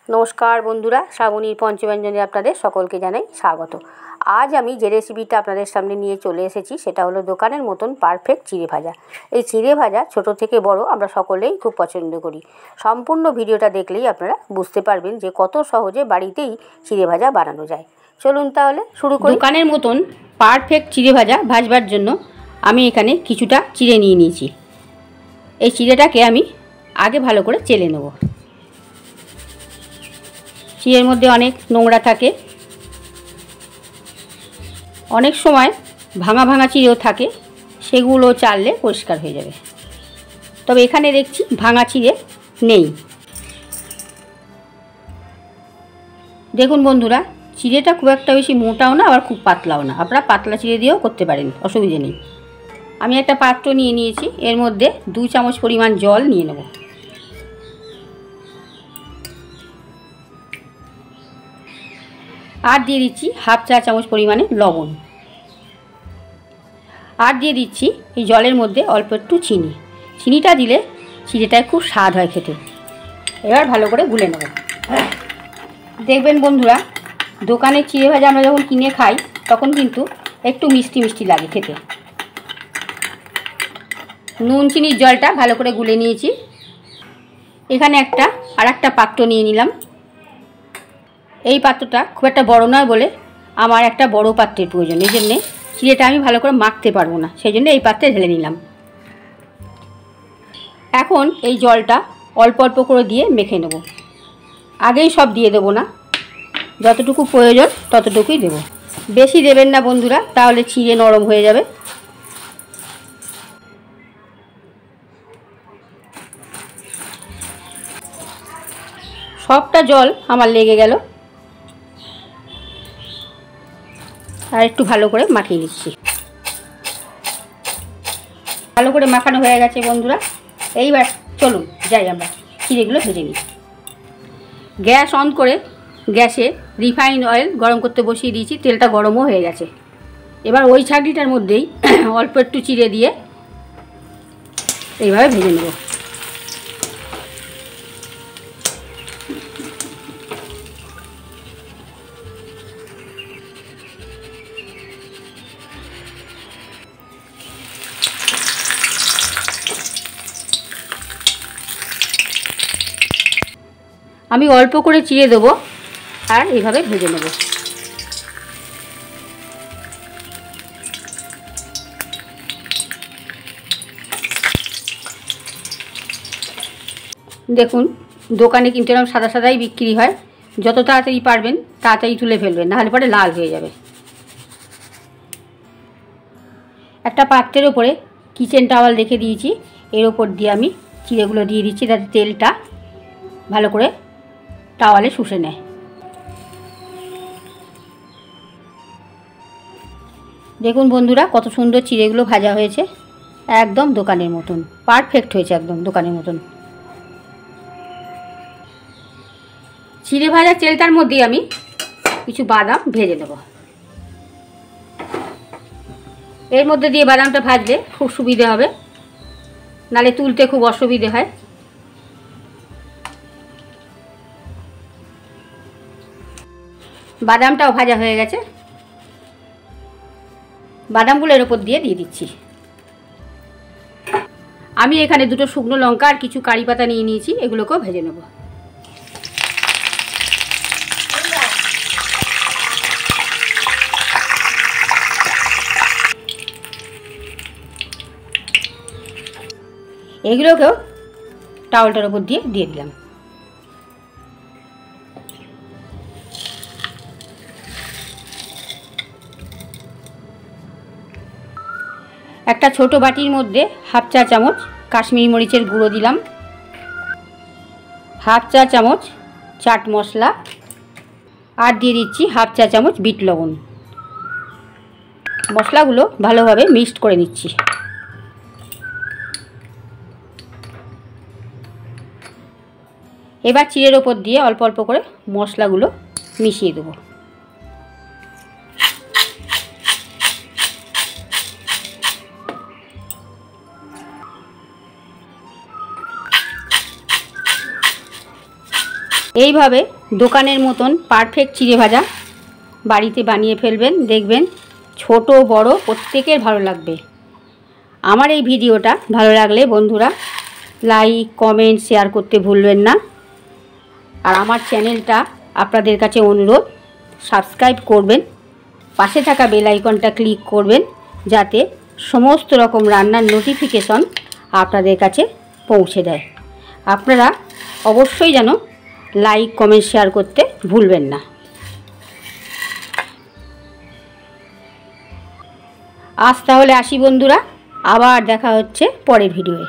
नमस्कार बंधुरा श्रावणीर पंचव्यंजने आपनादेर सकलके जानाई स्वागत। आज आमी जे रेसिपिटा आपनादेर सामने निये चले एसेछि सेटा हलो दोकानेर मतन पारफेक्ट चिड़े भाजा। এই চিড়ে ভাজা ছোট থেকে বড় আমরা সকলেই খুব পছন্দ করি। সম্পূর্ণ ভিডিওটা দেখলেই আপনারা বুঝতে পারবেন যে কত সহজে বাড়িতেই চিড়ে ভাজা বানানো যায়। চলুন তাহলে শুরু করি। দোকানের মতন পারফেক্ট চিড়ে ভাজা ভাজবার জন্য আমি এখানে কিছুটা চিড়ে নিয়ে নিয়েছি। এই চিড়েটাকে আমি আগে ভালো করে চেলে নেব। চিড়ের মধ্যে অনেক নোংরা থাকে, অনেক সময় ভাঙা ভাঙা চিড়েও থাকে, সেগুলো চাললে পরিষ্কার হয়ে যাবে। তবে এখানে দেখছি ভাঙা চিড়ে নেই। দেখুন বন্ধুরা, চিড়েটা খুব একটা বেশি মোটাও না আবার খুব পাতলাও না, আপনারা পাতলা চিড়ে দিয়েও করতে পারেন, অসুবিধে নেই। আমি একটা পাত্র নিয়ে নিয়েছি, এর মধ্যে 2 চামচ পরিমাণ জল নিয়ে নেব। আর দিয়ে দিচ্ছি হাফ চা চামচ পরিমাণে লবণ। আর দিয়ে দিচ্ছি এই জলের মধ্যে অল্প একটু চিনি। চিনিটা দিলে চিড়েটায় খুব স্বাদ হয় খেতে। এবার ভালো করে গুলে নেব। দেখবেন বন্ধুরা, দোকানে চিড়ে ভাজা আমরা যখন কিনে খাই তখন কিন্তু একটু মিষ্টি মিষ্টি লাগে খেতে। নুন চিনির জলটা ভালো করে গুলে নিয়েছি। এখানে আর একটা পাত্র নিয়ে নিলাম। এই পাত্রটা খুব একটা বড় নয় বলে আমার একটা বড় পাত্রের প্রয়োজন। এই জন্যে চিড়েটা আমি ভালো করে মাখতে পারবো না, সেই জন্য এই পাত্রে ঢেলে নিলাম। এখন এই জলটা অল্প অল্প করে দিয়ে মেখে নেব। আগেই সব দিয়ে দেবো না, যতটুকু প্রয়োজন ততটুকুই দেব। বেশি দেবেন না বন্ধুরা, তাহলে চিড়ে নরম হয়ে যাবে। সবটা জল আমার লেগে গেল। আর একটু ভালো করে মাখিয়ে নিচ্ছি। ভালো করে মাখানো হয়ে গেছে বন্ধুরা। এইবার চলুন যাই আমরা চিড়েগুলো ভেজে নিই। গ্যাস অন করে গ্যাসে রিফাইন অয়েল গরম করতে বসিয়ে দিয়েছি। তেলটা গরমও হয়ে গেছে। এবার ওই ছাঁকনিটার মধ্যেই অল্প একটু চিড়ে দিয়ে এইভাবে ভেজে নেব। আমি অল্প করে চিড়ে দেবো আর এইভাবে ভেজে নেব। দেখুন, দোকানে কিন্তু এরকম সাদা সাদাই বিক্রি হয়। যত তাড়াতাড়ি পারবেন তাড়াতাড়ি তুলে ফেলবেন, নাহলে পরে লাল হয়ে যাবে। একটা পাত্রের ওপরে কিচেন টাওয়াল রেখে দিয়েছি, এর ওপর দিয়ে আমি চিড়েগুলো দিয়ে দিচ্ছি, যাতে তেলটা ভালো করে টাওয়ালে শুষে নেয়। দেখুন বন্ধুরা, কত সুন্দর চিড়েগুলো ভাজা হয়েছে, একদম দোকানের মতন পারফেক্ট হয়েছে, একদম দোকানের মতন। চিড়ে ভাজার তেলটার মধ্যে আমি কিছু বাদাম ভেজে দেব। এর মধ্যে দিয়ে বাদামটা ভাজলে খুব সুবিধে হবে, নালে তুলতে খুব অসুবিধে হয়। বাদামটাও ভাজা হয়ে গেছে। বাদামগুলো এর উপর দিয়ে দিচ্ছি। আমি এখানে 2টো শুকনো লঙ্কা আর কিছু কারি পাতা নিয়ে নিয়েছি, এগুলোকেও ভেজে নেব। এগুলোকেও টাওয়ালটার উপর দিয়ে দিলাম। একটা ছোট বাটির মধ্যে হাফ চা চামচ কাশ্মীরি মরিচের গুঁড়ো দিলাম, হাফ চা চামচ চাট মশলা, আর দিয়ে দিচ্ছি হাফ চা চামচ বিট লবণ। মশলাগুলো ভালোভাবে মিক্সড করে নিচ্ছি। এবার চিড়ের ওপর দিয়ে অল্প অল্প করে মশলাগুলো মিশিয়ে দেবো। এইভাবে দোকানের মতন পারফেক্ট চিড়ে ভাজা বাড়িতে বানিয়ে ফেলবেন, দেখবেন ছোট বড় প্রত্যেকের ভালো লাগবে। আমার এই ভিডিওটা ভালো লাগলে বন্ধুরা লাইক কমেন্ট শেয়ার করতে ভুলবেন না। আর আমার চ্যানেলটা আপনাদের কাছে অনুরোধ সাবস্ক্রাইব করবেন, পাশে থাকা বেল আইকনটা ক্লিক করবেন যাতে সমস্ত রকম রান্নার নোটিফিকেশন আপনাদের কাছে পৌঁছে দেয়। আপনারা অবশ্যই যেন লাইক কমেন্ট শেয়ার করতে ভুলবেন না। আজ তাহলে আসি বন্ধুরা, আবার দেখা হচ্ছে পরের ভিডিওয়ে।